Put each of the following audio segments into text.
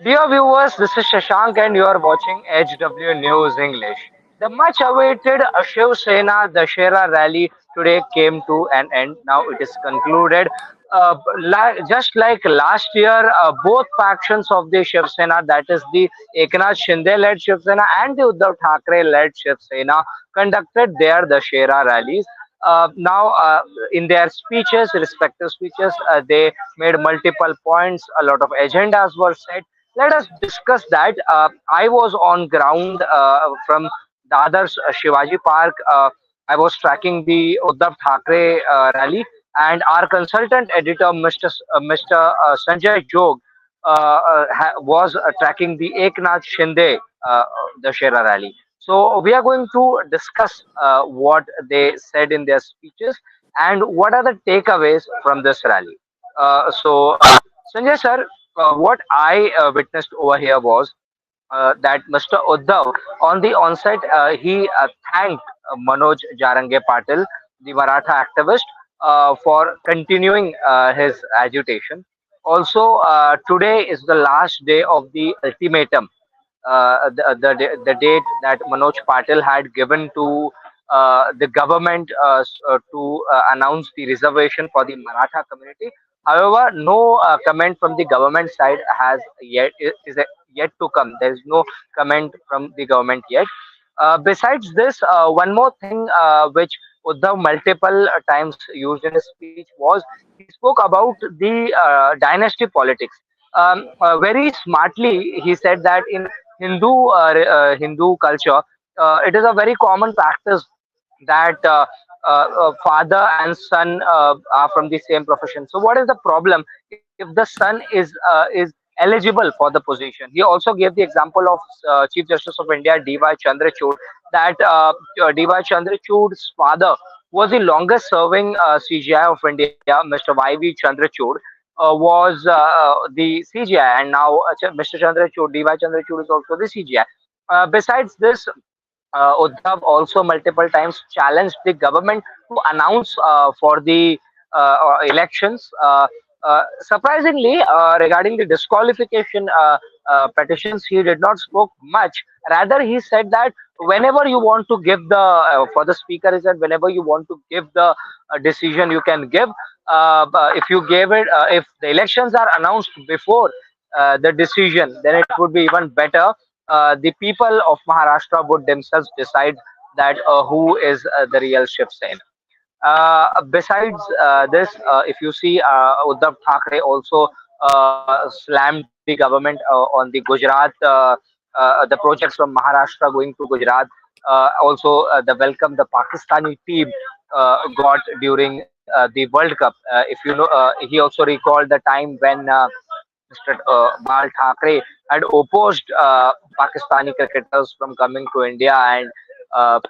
Dear viewers, this is Shashank and you are watching HW News English. The much awaited Shiv Sena Dussehra rally today came to an end. Now it is concluded. Just like last year, both factions of the Shiv Sena, that is the Eknath Shinde led Shiv Sena and the Uddhav Thackeray led Shiv Sena, conducted their Dussehra rallies. Now, in their speeches, respective speeches, they made multiple points. A lot of agendas were set. Let us discuss that. I was on ground from Dadar's Shivaji Park. I was tracking the Uddhav Thackeray rally, and our consultant editor, Mr. Sanjay Jog, was tracking the Eknath Shinde the Shera rally. So we are going to discuss what they said in their speeches and what are the takeaways from this rally. Sanjay sir, what I witnessed over here was that Mr. Uddhav, on the onset, he thanked Manoj Jarange Patil, the Maratha activist, for continuing his agitation. Also, today is the last day of the ultimatum, the date that Manoj Patil had given to the government to announce the reservation for the Maratha community. However, no comment from the government side has yet to come. There is no comment from the government yet. Besides this, one more thing which Uddhav multiple times used in his speech was he spoke about the dynasty politics. Very smartly, he said that in Hindu culture, it is a very common practice that father and son are from the same profession. So, what is the problem if the son is eligible for the position? He also gave the example of Chief Justice of India D.Y. Chandrachud, that D.Y. Chandrachud's father was the longest serving CGI of India. Mr. Y.V. Chandrachud was the CGI, and now Mr. Chandrachud, D.Y. Chandrachud is also the CGI. Besides this, Uddhav also multiple times challenged the government to announce for the elections. Surprisingly, regarding the disqualification petitions, he did not spoke much. Rather, he said that whenever you want to give the for the speaker, he said whenever you want to give the decision, you can give. But if you gave it, if the elections are announced before the decision, then it would be even better. The people of Maharashtra would themselves decide that who is the real Shiv Sena. Besides this, if you see, Uddhav Thackeray also slammed the government on the Gujarat, the projects from Maharashtra going to Gujarat. Also, the welcome the Pakistani team got during the World Cup. If you know, he also recalled the time when Mr. Bal Thackeray had opposed Pakistani cricketers from coming to India and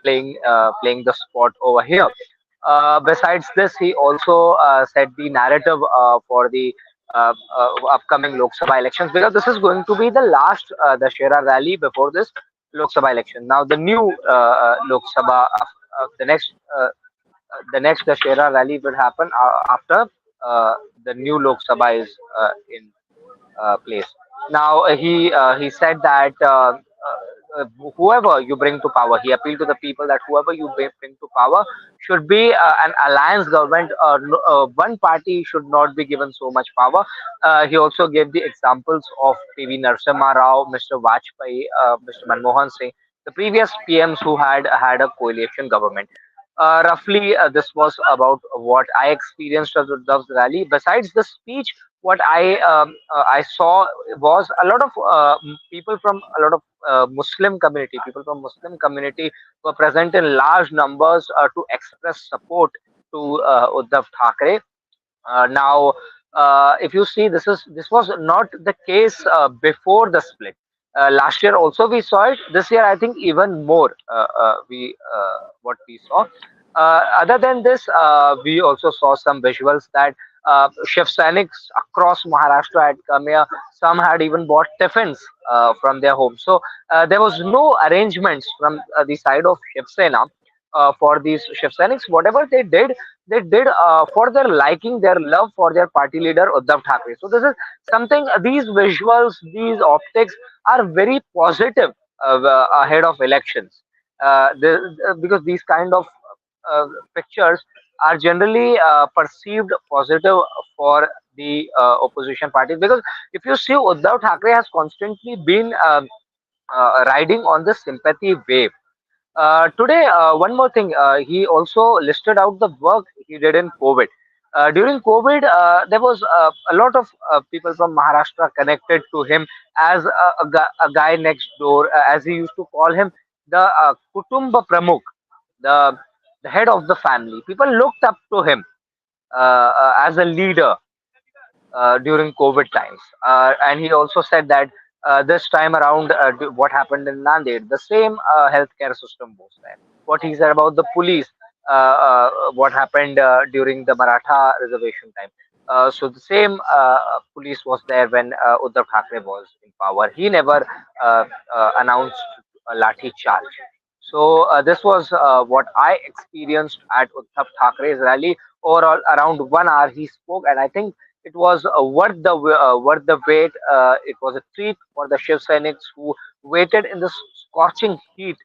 playing the sport over here. Besides this, he also set the narrative for the upcoming Lok Sabha elections, because this is going to be the last Dussehra rally before this Lok Sabha election. Now, the new Lok Sabha, the next Dussehra rally will happen after the new Lok Sabha is in place. Now he said that whoever you bring to power, he appealed to the people that whoever you bring to power should be an alliance government. One party should not be given so much power. He also gave the examples of P.V. Narasimha Rao, Mr. Vajpayee, Mr. Manmohan Singh, the previous PMs who had a coalition government. Roughly, this was about what I experienced at the rally. Besides the speech, what I saw was a lot of people from a lot of Muslim community. People from Muslim community were present in large numbers to express support to Uddhav Thackeray. Now, if you see, this was not the case before the split. Last year also we saw it. This year I think even more we what we saw. Other than this, we also saw some visuals that Shiv Sainiks across Maharashtra had come here. Some had even bought tiffins from their homes. So there was no arrangements from the side of Shiv Sena for these Shiv Sainiks. Whatever they did, they did for their liking, their love for their party leader Uddhav Thackeray. So this is something. These visuals, these optics are very positive ahead of elections. Because these kind of uh, pictures are generally perceived positive for the opposition parties. Because if you see, Uddhav Thackeray has constantly been riding on the sympathy wave. Today, one more thing, he also listed out the work he did in COVID. During COVID, there was a lot of people from Maharashtra connected to him as a guy next door, as he used to call him, the Kutumba Pramukh, the, the head of the family. People looked up to him as a leader during COVID times. And he also said that this time around, what happened in Nanded, the same healthcare system was there. What he said about the police, what happened during the Maratha reservation time. So the same police was there when Uddhav Thackeray was in power. He never announced a lathi charge. So this was what I experienced at Uddhav Thackre's rally. Overall, around 1 hour he spoke, and I think it was worth the wait. It was a treat for the Shiv Senics who waited in the scorching heat.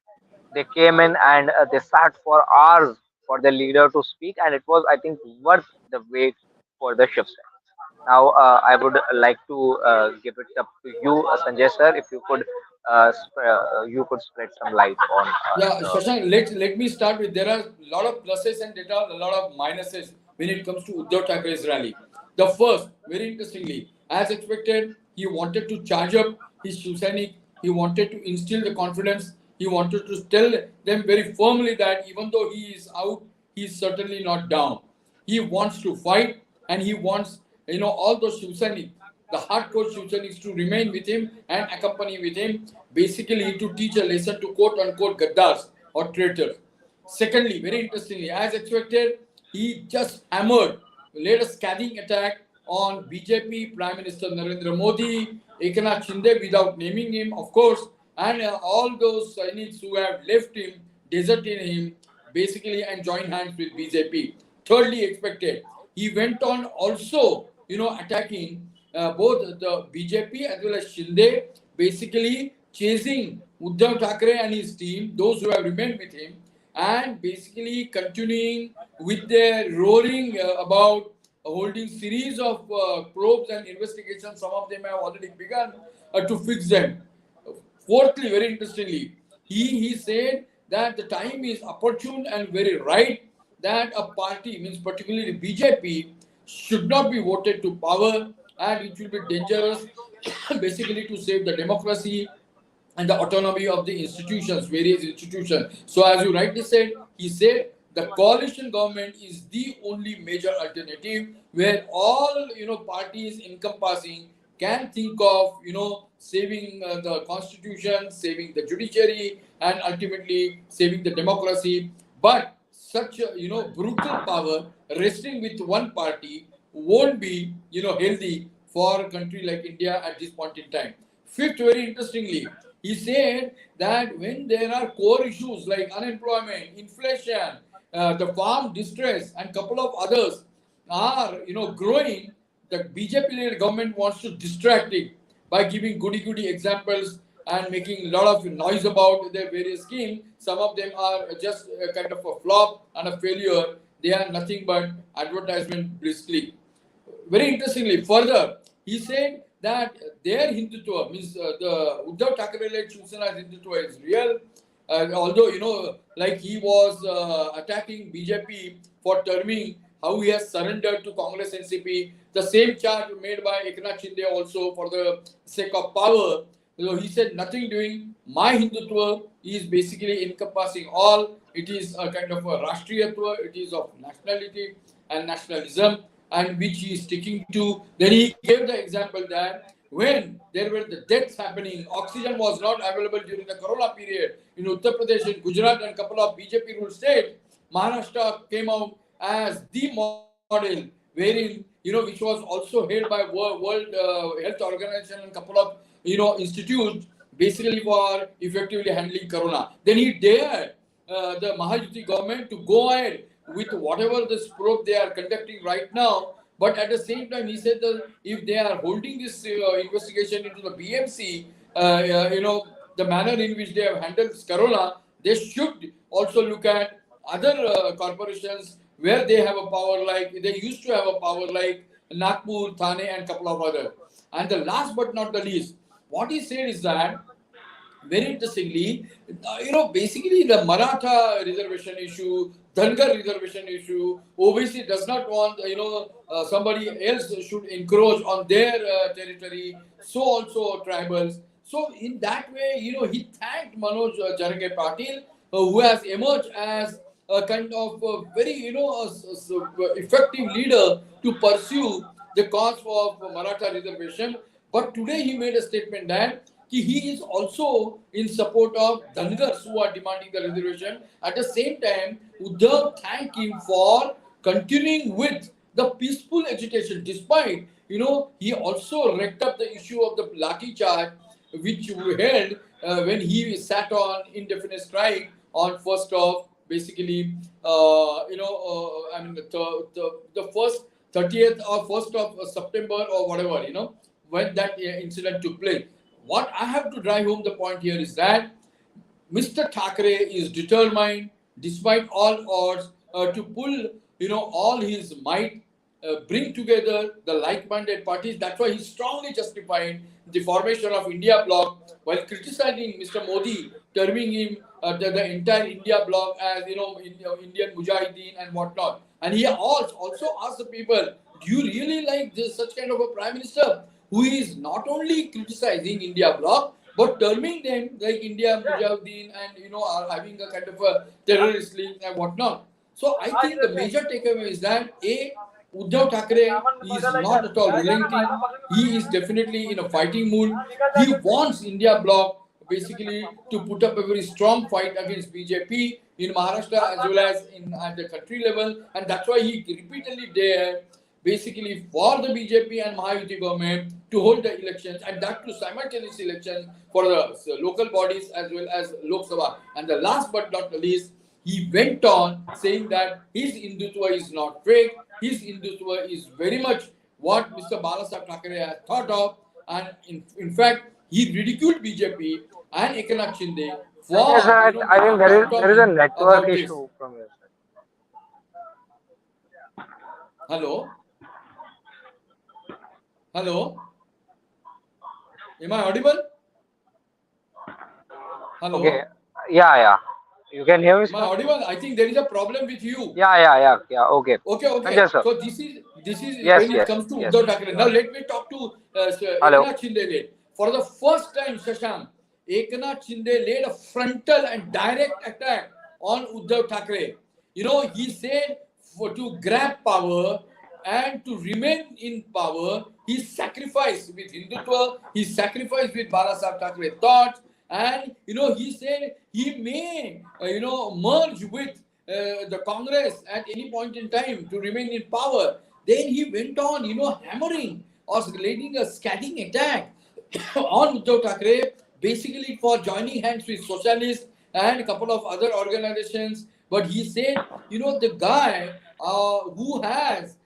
They came in and they sat for hours for the leader to speak, and it was, I think, worth the wait for the Shiv Senics. Now, I would like to give it up to you, Sanjay sir, if you could you could spread some light on Yeah, the. Shashank, let me start with, there are a lot of pluses and there are a lot of minuses when it comes to Uddhav Thackeray's rally. The first, very interestingly, as expected, he wanted to charge up his Shiv Sainik. He wanted to instill the confidence. He wanted to tell them very firmly that even though he is out, he is certainly not down. He wants to fight, and he wants, all those Shiv Sainik, the hardcore Shiv Sainiks, to remain with him and accompany with him, basically to teach a lesson to quote unquote gaddars or traitors. Secondly, very interestingly, as expected, he just hammered, laid a scathing attack on BJP Prime Minister Narendra Modi, Eknath Shinde, without naming him, of course, and all those Sainiks who have left him, deserted him, basically, and joined hands with BJP. Thirdly, expected, he went on also, attacking both the BJP as well as Shinde, basically chasing Uddhav Thackeray and his team, those who have remained with him, and basically continuing with their roaring about holding series of probes and investigations. Some of them have already begun to fix them. Fourthly, very interestingly, he said that the time is opportune and very right that a party, means particularly BJP, should not be voted to power, and it will be dangerous basically to save the democracy and the autonomy of the institutions, various institutions. So, as you rightly said, he said the coalition government is the only major alternative where all parties encompassing can think of saving the constitution, saving the judiciary, and ultimately saving the democracy. But such a brutal power resting with one party won't be healthy for a country like India at this point in time. Fifth, very interestingly, he said that when there are core issues like unemployment, inflation, the farm distress, and couple of others are growing, the BJP-led government wants to distract it by giving goody-goody examples and making a lot of noise about their various schemes. Some of them are just a kind of a flop and a failure. They are nothing but advertisement briskly. Very interestingly, further, he said that their Hindutva, means the Uddhav Thackeray-led Shiv Sena's Hindutva is real. Although, like he was attacking BJP for terming how he has surrendered to Congress NCP, the same charge made by Eknath Shinde also for the sake of power. He said nothing doing. My Hindutva is basically encompassing all. It is a kind of a Rashtriyatva, it is of nationality and nationalism, and which he is sticking to. Then he gave the example that when there were the deaths happening, oxygen was not available during the Corona period in Uttar Pradesh, in Gujarat, and a couple of BJP ruled states. Maharashtra came out as the model, wherein which was also held by World Health Organization and a couple of institutes, basically for effectively handling Corona. Then he dared the Mahayuti government to go ahead with whatever the probe they are conducting right now. But at the same time, he said that if they are holding this investigation into the BMC, the manner in which they have handled Corona, they should also look at other corporations where they have a power, like they used to have a power, like Nagpur, Thane, and couple of other. And the last but not the least, what he said is that very interestingly, basically the Maratha reservation issue, Dhangar reservation issue, OBC does not want, somebody else should encroach on their territory, so also tribals. So in that way, he thanked Manoj Jarge Patil, who has emerged as a kind of very, effective leader to pursue the cause of Maratha reservation. But today he made a statement that he is also in support of Dhangars who are demanding the reservation. At the same time, Uddhav thanked him for continuing with the peaceful agitation, despite, he also wrecked up the issue of the Lathi charge, which we held when he sat on indefinite strike on first of basically, the first 30th or 1st of September or whatever, when that incident took place. What I have to drive home the point here is that Mr. Thackeray is determined, despite all odds, to pull, all his might, bring together the like-minded parties. That's why he strongly justified the formation of India bloc while criticizing Mr. Modi, terming him the entire India bloc as Indian Mujahideen and whatnot. And he also asked the people, do you really like this such kind of a prime minister who is not only criticizing India bloc but terming them like India Mujahideen and are having a kind of a terrorist league and whatnot. So I think the major takeaway is that Uddhav Thackeray is not at all relenting. He is definitely in a fighting mood. He wants India bloc basically to put up a very strong fight against BJP in Maharashtra as well as at the country level, and that's why he repeatedly dared basically for the BJP and Mahayuti government to hold the elections, and that to simultaneous elections for the local bodies as well as Lok Sabha. And the last but not the least, he went on saying that his Hindutva is not fake, his Hindutva is very much what Mr. Balasaheb Thackeray has thought of, and in fact, he ridiculed BJP and Eknath Shinde Yes, for I think taking there is a backtalking network about this. issue from your side. Hello, hello, am I audible? Okay, Hello, yeah. You can hear me, am I sir? audible? I think there is a problem with you. Yeah. Okay. Okay, okay. Sanjay sir. So this is Yes, when it yes, comes to yes. Uddhav Thackeray. You Now are. let me talk to Hello. Eknath Shinde. For the first time, Shashank, Eknath Shinde laid a frontal and direct attack on Uddhav Thackeray. He said to grab power and to remain in power, he sacrificed with Hindutva, he sacrificed with Balasaheb Thackeray thoughts, and he said he may merge with the Congress at any point in time to remain in power. Then he went on, hammering or leading a scathing attack on Uddhav Thackeray, basically for joining hands with socialists and a couple of other organizations. But he said, the guy who has,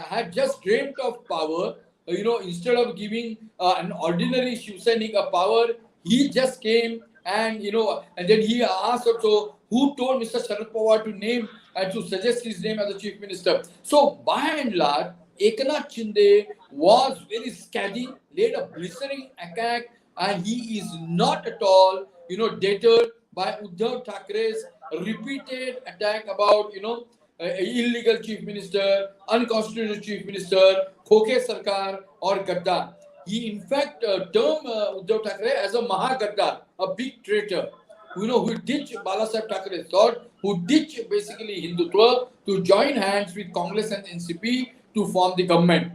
had just dreamt of power, instead of giving an ordinary Shiv Sainik a power, he just came and, and then he asked also who told Mr. Sharad Pawar to name and to suggest his name as the chief minister. So by and large, Eknath Shinde was very scathing, laid a blistering attack, and he is not at all, deterred by Uddhav Thackeray's repeated attack about, illegal chief minister, unconstitutional chief minister, Khoke Sarkar or Gaddar. He in fact termed Uddhav Thackeray as a Mahagaddar, a big traitor, who ditched Balasaheb Thackeray's thought, who ditched basically Hindutva to join hands with Congress and NCP to form the government.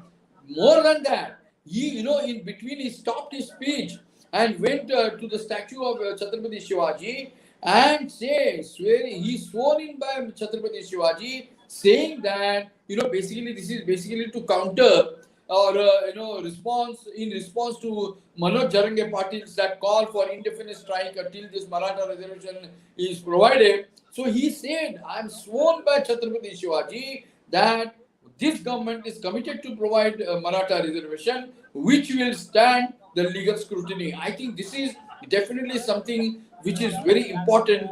More than that, he, in between, he stopped his speech and went to the statue of Chhatrapati Shivaji and he swore in by Chhatrapati Shivaji, saying that, basically this is basically to counter or response in response to Manoj Jarange Patil's that call for indefinite strike until this Maratha reservation is provided. So he said, I am sworn by Chhatrapati Shivaji that this government is committed to provide Maratha reservation, which will stand the legal scrutiny. I think this is definitely something which is very important,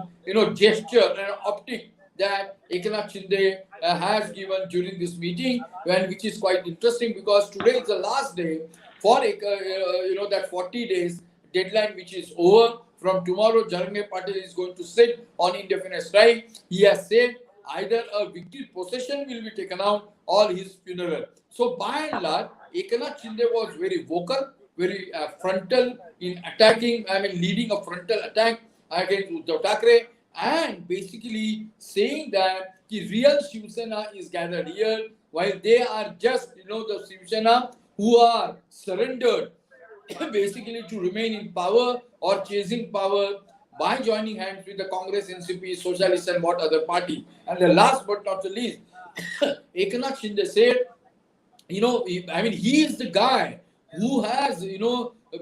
gesture and optic that Eknath Shinde has given during this meeting, and which is quite interesting because today is the last day for that 40 days deadline which is over. From tomorrow, Jarange Patil is going to sit on indefinite strike. He has said either a victory procession will be taken out or his funeral. So by and large, Eknath Shinde was very vocal, very frontal in attacking, leading a frontal attack against Uddhav Thackeray and basically saying that the real Shiv Sena is gathered here while they are just, the Shiv Sena who are surrendered basically to remain in power or chasing power by joining hands with the Congress, NCP, Socialists, and what other party. And the last but not the least, Eknath Shinde said, he is the guy who has,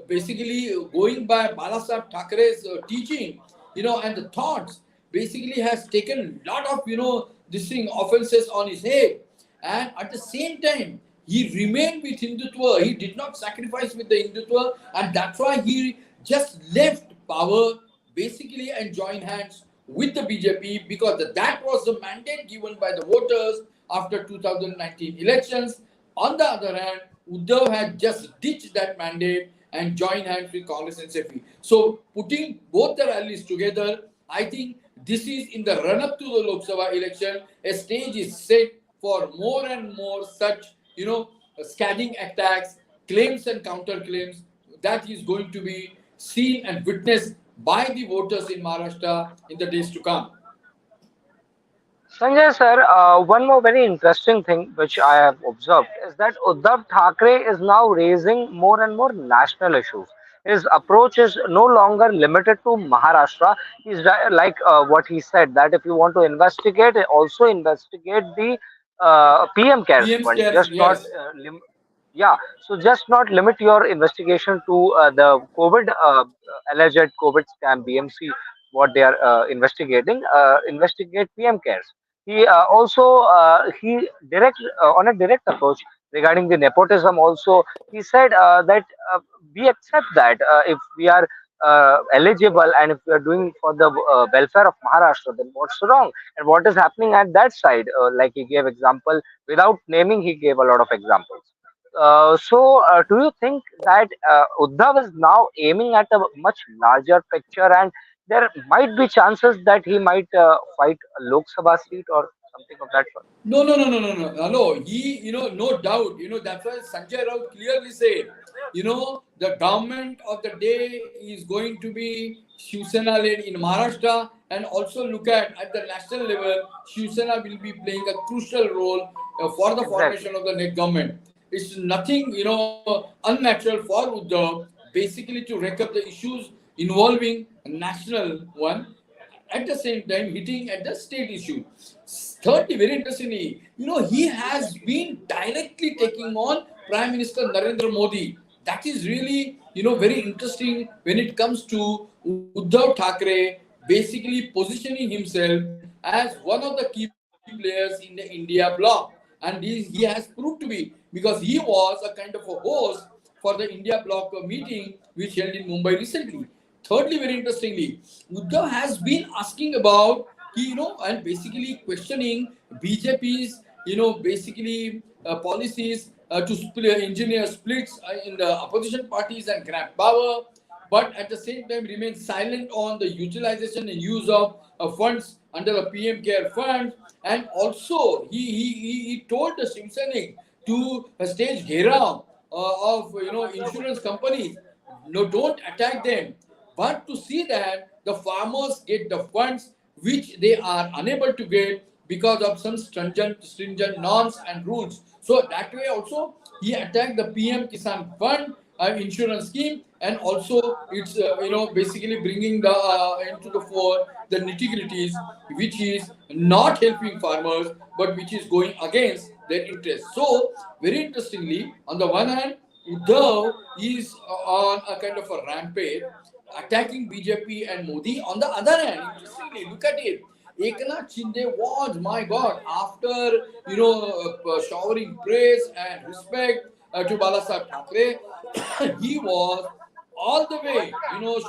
basically going by Balasaheb Thackeray's teaching, and the thoughts, basically has taken a lot of, this thing, offenses on his head. And at the same time, he remained with Hindutva. He did not sacrifice with the Hindutva, and that's why he just left power basically and joined hands with the BJP because that was the mandate given by the voters after 2019 elections. On the other hand, Uddhav had just ditched that mandate and joined hands with Congress and CFP. So putting both the rallies together, I think this is in the run-up to the Lok Sabha election. A stage is set for more and more such, scathing attacks, claims and counterclaims that is going to be seen and witnessed by the voters in Maharashtra in the days to come. Sanjay sir, one more very interesting thing which I have observed is that Uddhav Thackeray is now raising more and more national issues. His approach is no longer limited to Maharashtra. He's like what he said that if you want to investigate, also investigate the PM CARES PM fund, scares, just not yes. yeah. So just not limit your investigation to the COVID alleged COVID scam BMC what they are investigating. Investigate PM CARES. He also he direct on a direct approach regarding the nepotism. Also, he said that we accept that if we are eligible and if we are doing for the welfare of Maharashtra, then what's wrong and what is happening at that side? Like he gave example without naming, he gave a lot of examples. Do you think that Uddhav is now aiming at a much larger picture, and there might be chances that he might fight a Lok Sabha seat or something of that sort? No, no, no, no, no, no, no. He, no doubt, that's why Sanjay Raut clearly said, the government of the day is going to be Shiv Sena led in Maharashtra, and also look at the national level, Shiv Sena will be playing a crucial role for the Exactly. formation of the next government. It's nothing, unnatural for Uddhav, basically to rake up the issues involving a national one at the same time hitting at the state issue. Thirdly, very interestingly, he has been directly taking on Prime Minister Narendra Modi. That is really, very interesting when it comes to Uddhav Thackeray basically positioning himself as one of the key players in the India bloc. And he has proved to be because he was a kind of a host for the India bloc meeting which held in Mumbai recently. Thirdly, very interestingly, Uddhav has been asking about, and basically questioning BJP's, basically policies to engineer splits in the opposition parties and grab power, but at the same time remain silent on the utilization and use of funds under the PM Care Fund. And also, he told the Shimsenik to stage Ghera of insurance companies. No, don't attack them, but to see that the farmers get the funds which they are unable to get because of some stringent norms and rules. So that way also he attacked the PM Kisan Fund insurance scheme, and also it's basically bringing the into the fore the nitty gritties which is not helping farmers but which is going against their interests. So, very interestingly, on the one hand, Uddhav is on a kind of a rampage, attacking BJP and Modi. On the other hand, interestingly, look at it. Eknath Shinde was, my God, after showering praise and respect to Balasaheb Thackeray, he was all the way,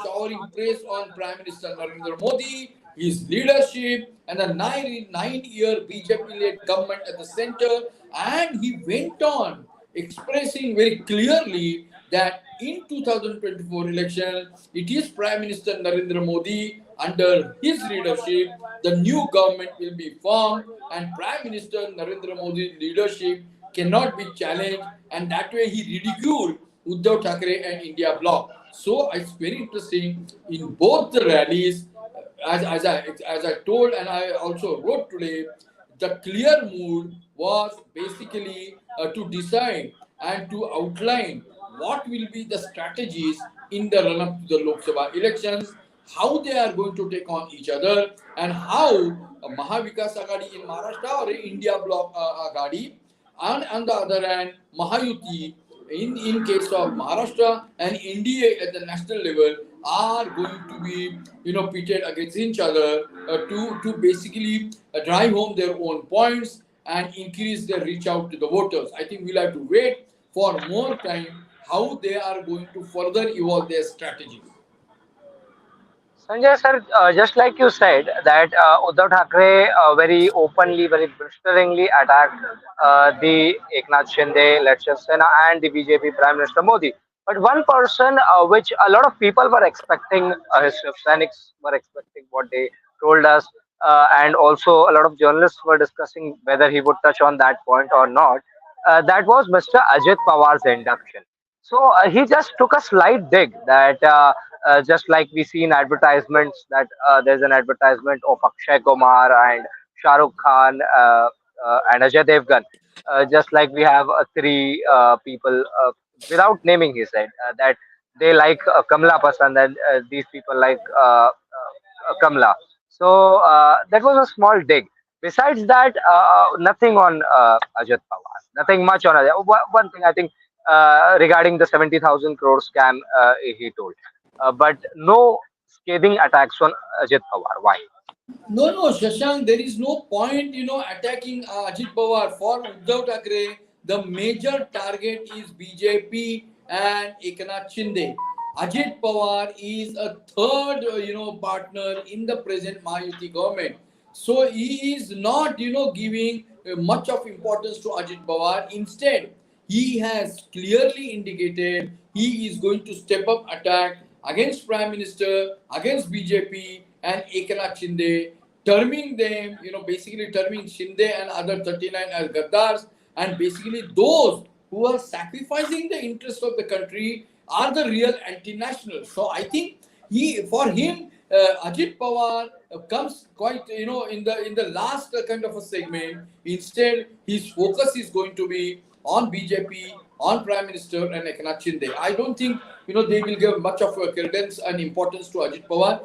showering praise on Prime Minister Narendra Modi, his leadership, and the nine-year BJP-led government at the center. And he went on expressing very clearly that in 2024 election, it is Prime Minister Narendra Modi under his leadership, the new government will be formed, and Prime Minister Narendra Modi's leadership cannot be challenged, and that way he ridiculed Uddhav Thackeray and India Bloc. So it's very interesting in both the rallies, as I told and I also wrote today, the clear mood was basically to decide and to outline what will be the strategies in the run up to the Lok Sabha elections, how they are going to take on each other, and how Mahavikas Agadi in Maharashtra or India Bloc Agadi, and on the other hand, Mahayuti in case of Maharashtra and India at the national level are going to be pitted against each other to basically drive home their own points and increase their reach out to the voters. I think we'll have to wait for more time how they are going to further evolve their strategies. Sanjay sir, just like you said, that Uddhav Thackeray very openly, very blisteringly attacked the Eknath Shinde, let's just say, and the BJP Prime Minister Modi. But one person which a lot of people were expecting, his Sainiks were expecting what they told us, and also a lot of journalists were discussing whether he would touch on that point or not. That was Mr. Ajit Pawar's induction. So he just took a slight dig that just like we see in advertisements that there's an advertisement of Akshay Kumar and Shah Rukh Khan and Ajay Devgan. Just like we have three people, without naming, he said that they like Kamla Pasand and these people like Kamla. So that was a small dig. Besides that, nothing on Ajit Pawar. Nothing much on Ajay. One thing I think regarding the 70,000 crore scam he told. But no scathing attacks on Ajit Pawar. Why? No, no, Shashank, there is no point, attacking Ajit Pawar. For Uddhav Thackeray, the major target is BJP and Eknath Shinde. Ajit Pawar is a third, partner in the present Mahayuti government. So he is not, giving much of importance to Ajit Pawar. Instead, he has clearly indicated he is going to step up attack against Prime Minister, against BJP and Eknath Shinde, terming them, basically terming Shinde and other 39 as Gaddars, and basically those who are sacrificing the interest of the country are the real anti-nationals. So I think for him, Ajit Pawar comes quite, in the last kind of a segment. Instead, his focus is going to be on BJP, on Prime Minister and Eknath Shinde. I don't think they will give much of a credence and importance to Ajit Pawar.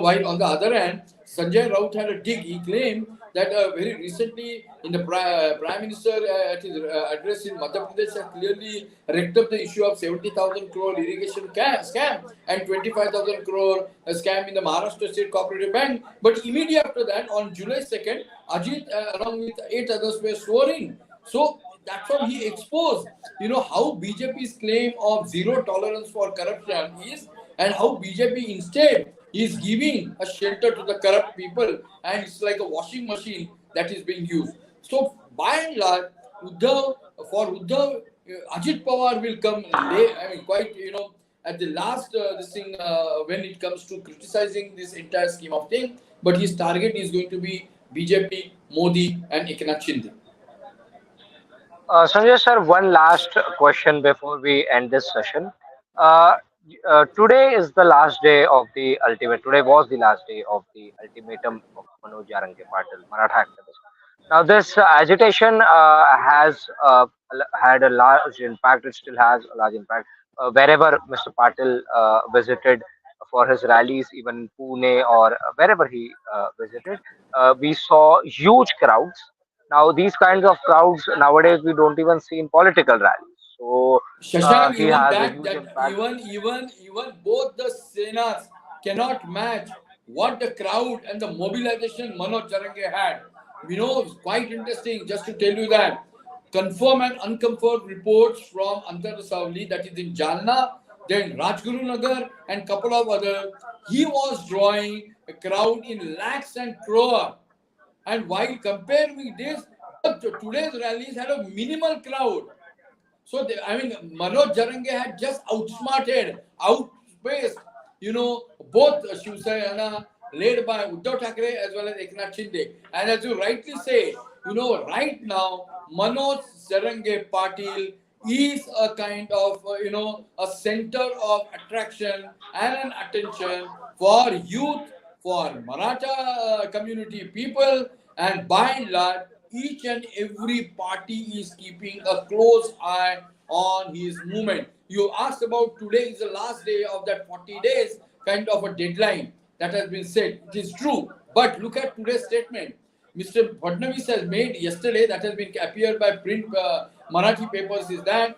While on the other hand, Sanjay Raut had a dig. He claimed that very recently in the Prime Minister at his address in Madhya Pradesh had clearly wrecked up the issue of 70,000 crore irrigation scam and 25,000 crore scam in the Maharashtra State Cooperative Bank. But immediately after that, on July 2nd, Ajit along with 8 others were sworn in. So that's how he exposed, how BJP's claim of zero tolerance for corruption is, and how BJP instead is giving a shelter to the corrupt people, and it's like a washing machine that is being used. So by and large, for Uddhav, Ajit Pawar will come late. I mean, quite at the last this thing when it comes to criticizing this entire scheme of thing. But his target is going to be BJP, Modi, and Eknath Shinde. Sanjay sir, one last question before we end this session. Uh, Today is the last day of the ultimate. Today was the last day of the ultimatum of Manoj Jarange Patil, Maratha activist. Now, this agitation has had a large impact. It still has a large impact wherever Mr. Patil visited for his rallies, even in Pune or wherever he visited. We saw huge crowds. Now these kinds of crowds nowadays we don't even see in political rallies. So Shashank, he even has a that huge that impact. even both the senas cannot match what the crowd and the mobilization Manoj Charange had. You know, it's quite interesting. Just to tell you that, confirm and unconfirmed reports from Antar Savli, that is in Jalna, then Rajguru Nagar, and couple of other. He was drawing a crowd in lakhs and crore. And while compared with this, the today's rallies had a minimal crowd. So, I mean, Manoj Jarange had just outsmarted, outspaced, both Shiv Sena led by Uddhav Thackeray as well as Eknath Shinde. And as you rightly say, right now, Manoj Jarange Patil is a kind of, a center of attraction and an attention for youth, for Maratha community people, and by and large, each and every party is keeping a close eye on his movement. You asked about today is the last day of that 40 days kind of a deadline that has been set. It is true. But look at today's statement. Mr. Fadnavis has made yesterday, that has been appeared by print Marathi papers, is that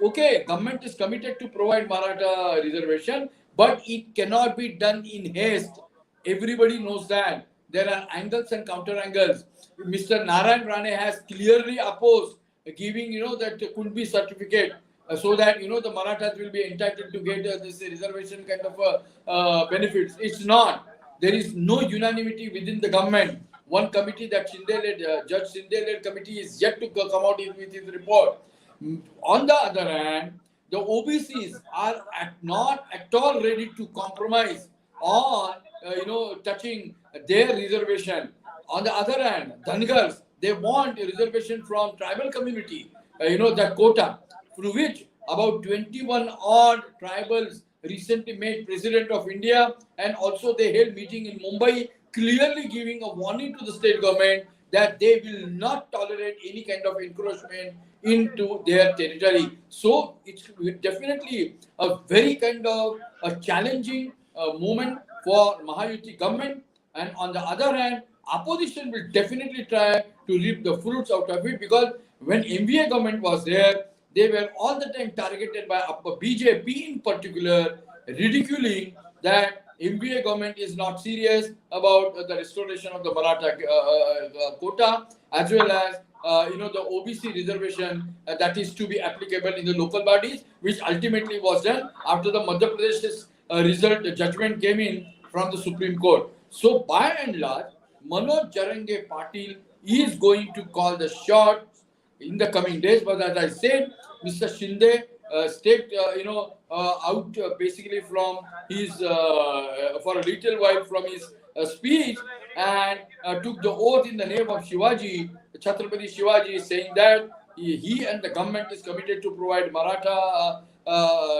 okay, government is committed to provide Maratha reservation, but it cannot be done in haste. Everybody knows that. There are angles and counter angles. Mr. Narayan Rane has clearly opposed giving, that could be certificate so that, the Marathas will be entitled to get this reservation kind of benefits. It's not. There is no unanimity within the government. One committee that Shinde led, Judge Shinde led committee is yet to come out with his report. On the other hand, the OBCs are not at all ready to compromise on, touching their reservation. On the other hand, Dhanigars, they want a reservation from tribal community, that quota, through which about 21 odd tribals recently made president of India, and also they held meeting in Mumbai, clearly giving a warning to the state government that they will not tolerate any kind of encroachment into their territory. So it's definitely a very kind of a challenging moment for Mahayuti government. And on the other hand, opposition will definitely try to reap the fruits out of it, because when MVA government was there, they were all the time targeted by BJP in particular, ridiculing that MVA government is not serious about the restoration of the Maratha quota, as well as the OBC reservation that is to be applicable in the local bodies, which ultimately was done after the Madhya Pradesh's result judgment came in from the Supreme Court. So by and large, Manoj Jarange Patil is going to call the shots in the coming days. But as I said, Mr. Shinde stepped, out basically from his for a little while from his speech, and took the oath in the name of Shivaji, Chhatrapati Shivaji, saying that he and the government is committed to provide Maratha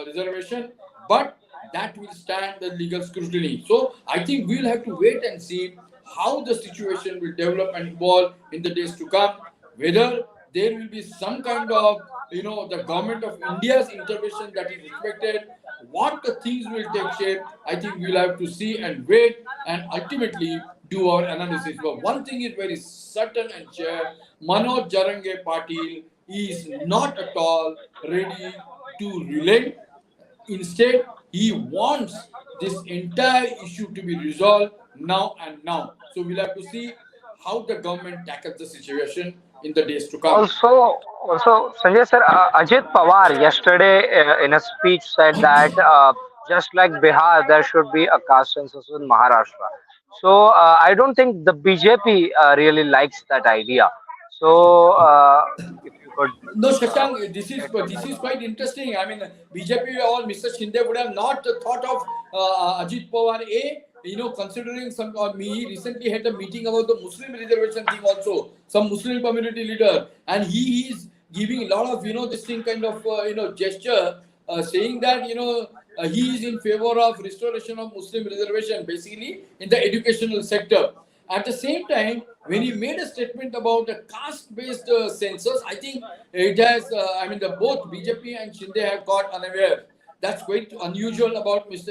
reservation, but that will stand the legal scrutiny. So I think we'll have to wait and see how the situation will develop and evolve in the days to come. Whether there will be some kind of, the government of India's intervention that is expected, what the things will take shape, I think we'll have to see and wait and ultimately do our analysis. But one thing is very certain and sure: Manoj Jarange Patil is not at all ready to relent. Instead, he wants this entire issue to be resolved now and now. So we'll have to see how the government tackles the situation in the days to come. Also, Sanjay sir, Ajit Pawar yesterday in a speech said that just like Bihar, there should be a caste census in Maharashtra. So I don't think the BJP really likes that idea. So if you could No, Shashank, shed some this light is on quite interesting. I mean, BJP or Mr. Shinde would have not thought of Ajit Pawar. Considering some, he recently had a meeting about the Muslim reservation thing also. Some Muslim community leader, and he is giving a lot of, this thing kind of, gesture, saying that, he is in favor of restoration of Muslim reservation, basically in the educational sector. At the same time, when he made a statement about a caste-based census, I think it has, the both BJP and Shinde have got unaware That's quite unusual about Mr.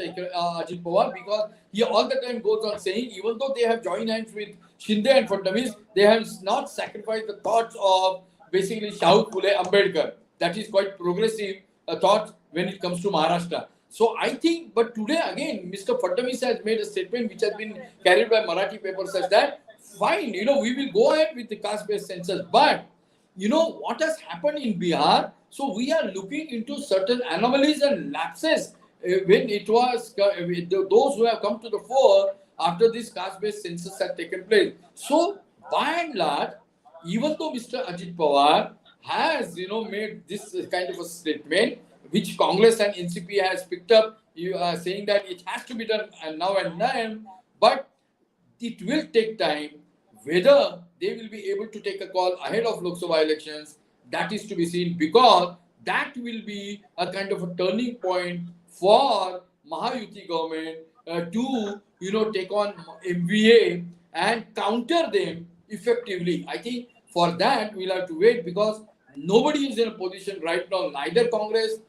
Ajit Pawar, because he all the time goes on saying, even though they have joined hands with Shinde and Fadnavis, they have not sacrificed the thoughts of basically Shahu Phule Ambedkar. That is quite progressive thought when it comes to Maharashtra. So I think, but today again, Mr. Fadnavis has made a statement which has been carried by Marathi papers such that, fine, we will go ahead with the caste-based census, but what has happened in Bihar. So we are looking into certain anomalies and lapses when it was those who have come to the fore after this caste-based census had taken place. So by and large, even though Mr. Ajit Pawar has made this kind of a statement, which Congress and NCP has picked up, you are saying that it has to be done now and then, but it will take time. Whether they will be able to take a call ahead of Lok Sabha elections, that is to be seen, because that will be a kind of a turning point for Mahayuti government to take on MVA and counter them effectively. I think for that we'll have to wait, because nobody is in a position right now, neither Congress,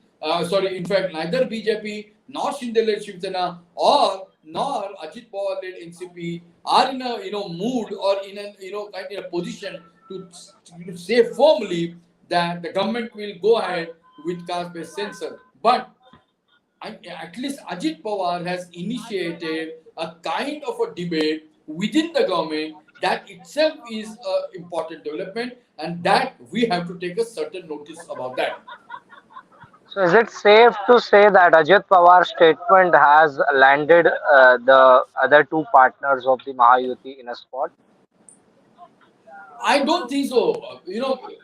sorry, in fact, neither BJP nor Shinde-led Shiv Sena or nor Ajit Pawar-led NCP are in a mood or in a kind of a position to say firmly that the government will go ahead with caste-based censor. But at least Ajit Pawar has initiated a kind of a debate within the government. That itself is an important development, and that we have to take a certain notice about that. So is it safe to say that Ajit Pawar's statement has landed the other two partners of the Mahayuti in a spot? I don't think so.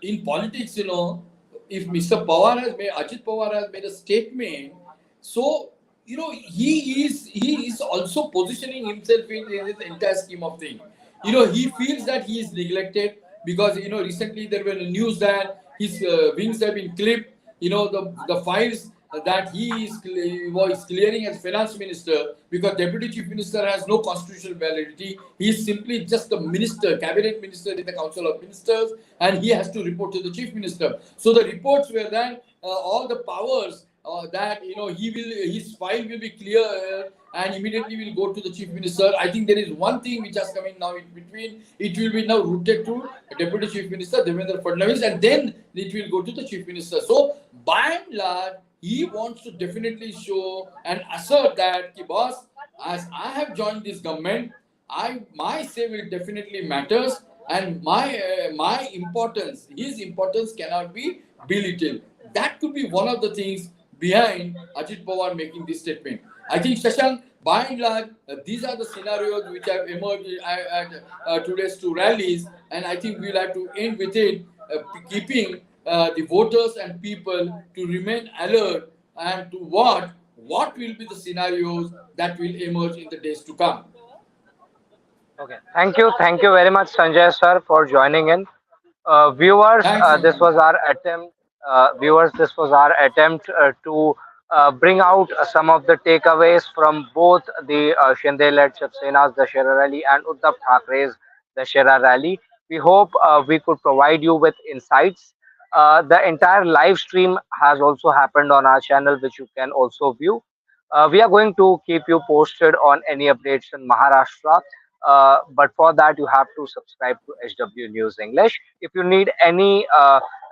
In politics, if Mr. Pawar has made Ajit Pawar has made a statement, so he is also positioning himself in this entire scheme of things. He feels that he is neglected, because recently there were news that his wings have been clipped. The files that was clearing as finance minister, because deputy chief minister has no constitutional validity. He is simply just a minister, cabinet minister in the council of ministers, and he has to report to the chief minister. So the reports were that all the powers that his file will be clear and immediately will go to the chief minister. I think there is one thing which has come in now in between. It will be now routed to deputy chief minister Devendra Fadnavis, and then it will go to the chief minister. So by and large, he wants to definitely show and assert that, ki boss, as I have joined this government, my say will definitely matters, and my importance, his importance cannot be belittled. That could be one of the things behind Ajit Pawar making this statement. I think, Shashank, by and large, these are the scenarios which have emerged at today's two rallies, and I think we'll have to end with it, keeping the voters and people to remain alert and to what will be the scenarios that will emerge in the days to come. Okay. Thank you very much, Sanjay sir, for joining in. Viewers, Thanks, this Shashank. was our attempt. Viewers, this was our attempt to bring out some of the takeaways from both the Shinde-led Shiv Sena's Dussehra rally and Uddhav Thackeray's Dussehra rally. We hope we could provide you with insights. The entire live stream has also happened on our channel, which you can also view. We are going to keep you posted on any updates in Maharashtra. But for that, you have to subscribe to HW News English. If you need any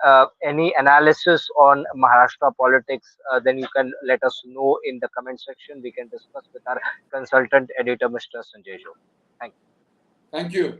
analysis on Maharashtra politics, then you can let us know in the comment section. We can discuss with our consultant editor, Mr. Sanjay Jo. Thank you. Thank you.